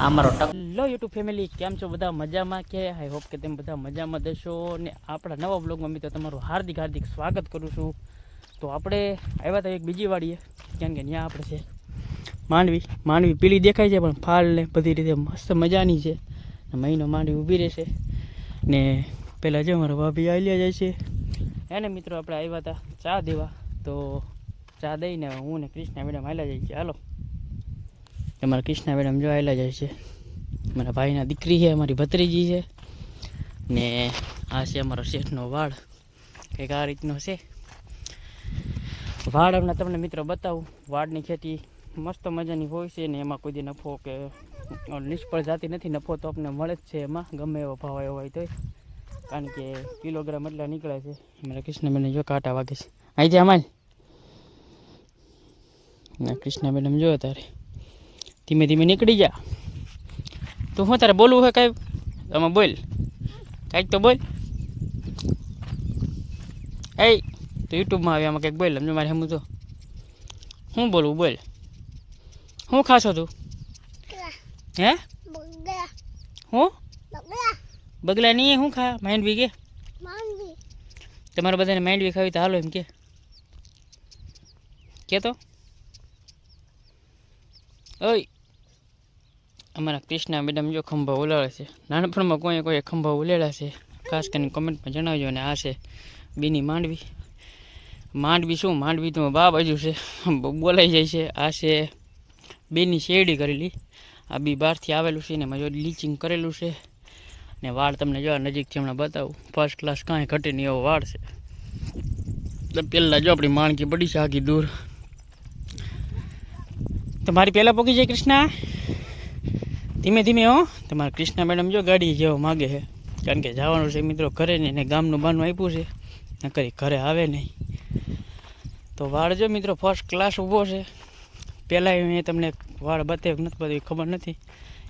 અમારો hello YouTube family, કેમ છો બધા? મજામાં કે? આઈ હોપ કે તમે બધા મજામાં દેશો. ને આપણા નવા બ્લોગમાં મિત્રો તમારું હાર્દિક હાર્દિક સ્વાગત કરું છું. તો આપણે આવ્યા હતા એક બીજી વાડીએ, કેમ કે ત્યાં આપણે છે માંડવી પીળી દેખાય છે, પણ ફાલ ને બધી રીતે મસ્ત મજાની છે. મહિનો માંડવી ઊભી રહેશે ને પહેલાં જે મારા ભાભી આલ્યા જાય છે એને મિત્રો આપણે આવ્યા હતા ચા દેવા. તો ચા દઈને હું ને કૃષ્ણા મેડમ આલ્યા જાય છે. હાલો, તમારા કૃષ્ણા મેડમ જો આવેલા જાય છે. મારા ભાઈના દીકરી છે, અમારી ભત્રીજી છે. ને આ છે અમારો શેઠનો વાડ, કંઈક આ રીતનો છે વાડ. હમણાં તમને મિત્રો બતાવું. વાડની ખેતી મસ્ત મજાની હોય છે ને એમાં કોઈ દી નફો કે નિષ્ફળ જાતી નથી. નફો તો આપણને મળે જ છે એમાં, ગમે એવો ભાવ આવ્યો હોય તોય, કારણ કે કિલોગ્રામ એટલા નીકળે છે. મારા કૃષ્ણ મેડમ જો કાંટા વાગે છે અહીંથી અમારે ના. કૃષ્ણ મેડમ જો તારે ધીમે ધીમે નીકળી જા. તું શું તારે બોલવું હોય કાંઈ? તમે બોલ, કાંઈક તો બોલ. એ તો યુટ્યુબમાં આવે, આમાં કંઈક બોલ. સમજો મારે સમજો શું બોલવું? બોલ. શું ખાશો તું? હે હું બગલા નહીં? શું ખા? માંડવી કે? તમારે બધાને માંડવી ખાવી તો હાલો એમ કે તો ઓય. અમારા કૃષ્ણા મેડમ જો ખંભા ઉલાળે છે. નાનપણમાં કોઈ ખંભા ઉલેડા છે, ખાસ કરીને કમેન્ટમાં જણાવજો. અને આ છે બીની માંડવી શું માંડવી તો બા બાજુ છે, બોલાઈ જાય છે. આ છે બેની શેરડી કરેલી, આ બી બહારથી આવેલું છે ને એમાં જો લીચિંગ કરેલું છે. ને વાળ તમને જો નજીકથી હમણાં બતાવું, ફર્સ્ટ ક્લાસ, કાંઈ ઘટે નહીં એવો વાળ છે. પહેલાં જો આપણી માણકી પડી છે આખી દૂર. તમારી પહેલાં પોકી જાય કૃષ્ણા, ધીમે ધીમે હો. તમારા કૃષ્ણા મેડમ જો ગાડી જેવો માગે છે, કારણ કે જવાનું છે મિત્રો ઘરે ને એને ગામનું બાનું આપ્યું છે, નકરી ઘરે આવે નહીં. તો વાળ જો મિત્રો ફર્સ્ટ ક્લાસ ઊભો છે. પહેલાં મેં તમને વાળ બતાવ્યું નથી, બતાવ્યું ખબર નથી.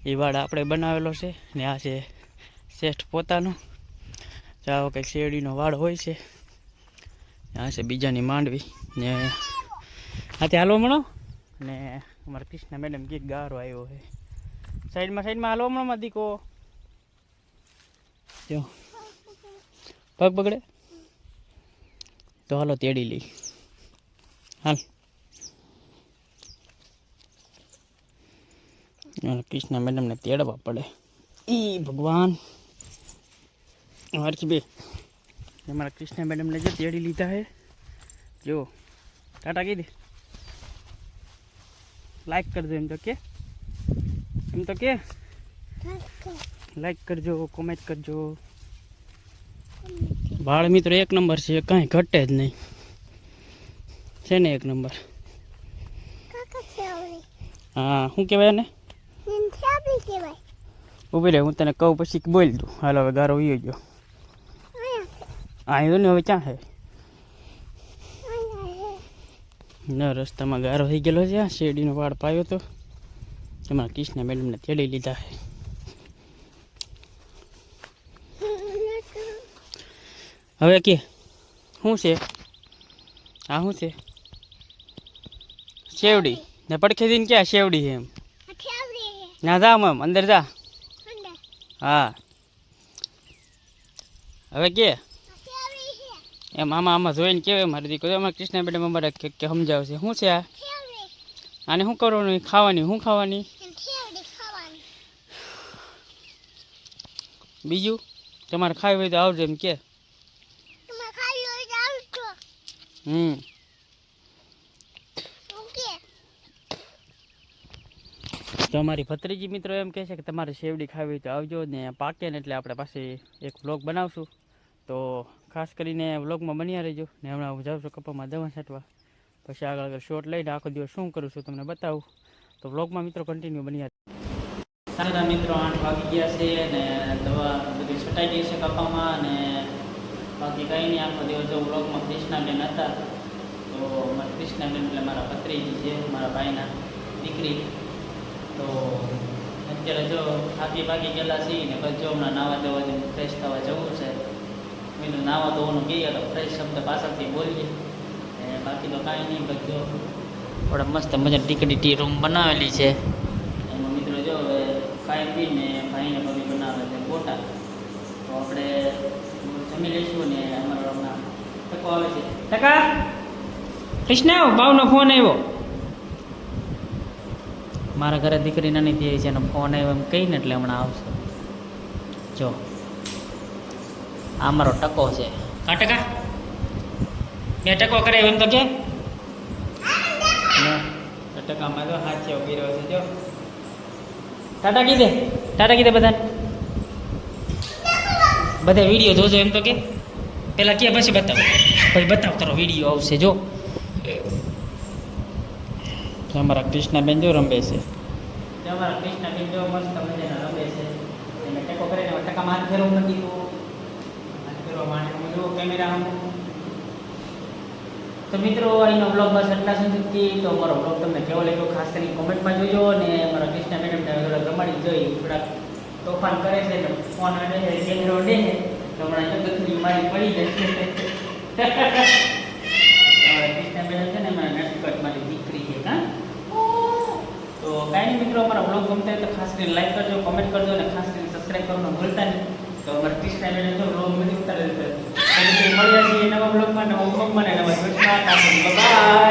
એ વાળ આપણે બનાવેલો છે ને આ છે શેઠ પોતાનો. જાઓ કંઈક શેરડીનો વાળ હોય છે. આ છે બીજાની માંડવી ને હાથે હાલવો મળો. ને અમારા કૃષ્ણા મેડમ કંઈક ગારો આવ્યો છે. સાઈડમાં હાલવા મળો દીકો. જો પગ બગડે તો હાલો તેડી લઈ. હાલ કૃષ્ણા મેડમને તેડવા પડે. ઈ ભગવાન હરખી બે. અમારા કૃષ્ણા મેડમને જો તેડી લીધા છે. જો ટાટા કહી દે, લાઈક કરજો એમ તો કે, લાઈક કરજો, કોમેન્ટ કરજો. વાળ મિત્રો એક નંબર છે, કાંઈ ઘટે જ નહીં છે ને, એક નંબર. હા શું કહેવાય એને? ઉભી રહે, હું તને કહું પછી બોલ દઉં. હાલો હવે ગારો ઉયો ગયો. આવ્યો ને હવે ક્યાં છે? ના, રસ્તામાં ગારો થઈ ગયેલો છે. શેરડીનો વાળ પાયો તો એમાં કૃષ્ણા મેડમને તેડી લીધા છે. હવે કે શું છે આ? શું છે? શેવડી ને પડખે દઈને ક્યાં શેવડી છે એમ? ના જા એમ અંદર જા. હા હવે કે એમ આમાં જોઈને કેવાય મારી દીકરો. અમારે કૃષ્ણા મેડમ અમારે કે સમજાવશે. શું છે આ? આને શું કરવાનું? ખાવાની? શું ખાવાની? બીજું તમારે ખાવી હોય તો આવજો એમ કે. તો અમારી ભત્રીજી મિત્રો એમ કહે છે કે તમારે શેવડી ખાવી તો આવજો ને, પાકે ને એટલે આપણે પાસે એક વ્લોગ બનાવશું. તો ખાસ કરીને વ્લોગમાં બન્યા રહેજો. ને હમણાં હું જાઉં છું કપામાં દવા છાંટવા, પછી આગળ શોટ લઈને આખો દિવસ શું કરું છું તમને બતાવું. તો વ્લોગમાં મિત્રો કન્ટિન્યુ બન્યા. સારા મિત્રો 8 વાગી ગયા છે ને દવા બધી છટાઈ ગઈ છે કપામાં. અને બાકી કંઈ નહીં, આખો દિવસ જો વ્લોગમાં કૃષ્ણાબેન હતા. તો મારા કૃષ્ણાબેન એટલે મારા ભત્રીજી છે, મારા ભાઈના દીકરી. તો અત્યારે જો થાકી ભાગી ગયેલા છીએ ને પછી જો હમણાં નાવા ધોવા ફ્રેશ થવા જવું છે. મેં નાવા ધોવાનું કહીએ તો ફ્રેશ શબ્દ પાછળથી બોલીએ. બાકી તો કાંઈ નહીં. પછી જો થોડા મસ્ત મજા ટીકડી ટી રૂમ બનાવેલી છે. એમાં મિત્રો જો હવે ચા પીને ભાઈને મમ્મી બનાવે છે ગોટા. તો આપણે જમી લઈશું ને અમારો હમણાં ટકો આવે છે. ટકા કૃષ્ણ બાવનો ફોન આવ્યો. મારા ઘરે દીકરી નાની થઈ છે એનો ફોન આવ્યો એમ કહીને એટલે હમણાં આવશે. જો આ મારો ટકો છે. હા ટકા મેં ટકો કરાવ્યો એમ તો કે ટકામાં તો હાથ છે ઉભી રહ્યો છે. જો ટાટા કીધે બધા વિડીયો જોજો એમ તો કે પેલા કે પછી બતાવો પછી બતાવ કરો વિડીયો આવશે. જો અમારા કૃષ્ણાબેન જો રમે છે. અમારા કૃષ્ણાબેન જો મસ્ત મજાના રમે છે. એને ટકો કરીને ટકામાં હાથ ફેરવું નથી તો હાથ ફેરવા માટે જો કેમેરા. તો મિત્રો અહીંનો બ્લોગ બસ એટલા સુધી. તો અમારો બ્લોગ તમને કેવો લાગ્યો ખાસ કરીને કોમેન્ટમાં જોજો. અને અમારા કૃષ્ણા મેડમને થોડાક રમાડી જોઈ થોડાક તોફાન કરે છે ને ફોન અડે છે કેમેરો અડે છે તો હમણાં જગતની મારી પડી જશે. અમારા કૃષ્ણા મેડમ છે ને અમારા નટકટ મારી દીકરી છે. હા તો કાંઈ નહીં મિત્રો અમારા બ્લોગ ગમતા હોય તો ખાસ કરીને લાઈક કરજો, કોમેન્ટ કરજો અને ખાસ કરીને સબસ્ક્રાઈબ કરવાનું ભૂલતા નહીં. તો અમારા કૃષ્ણા મેડમ તો બ્લોગ નથી ઉતારેલ મળ્યા છીએ નવા બ્લોગમાં નવા બ્લોગમાં ને નવા જોશમાં. બાય.